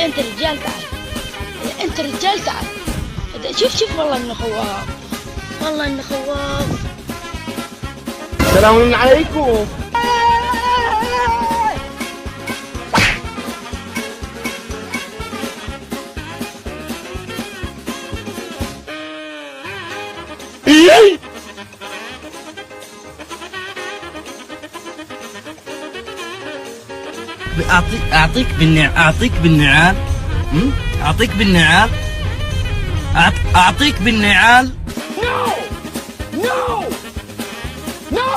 انت رجال تعال، انت رجال تعال. شوف والله انه خواف، والله انه خواف. السلام عليكم. اعطيك بالنعال، اعطيك بالنعال، اعطيك بالنعال، اعطيك بالنعال. No! No!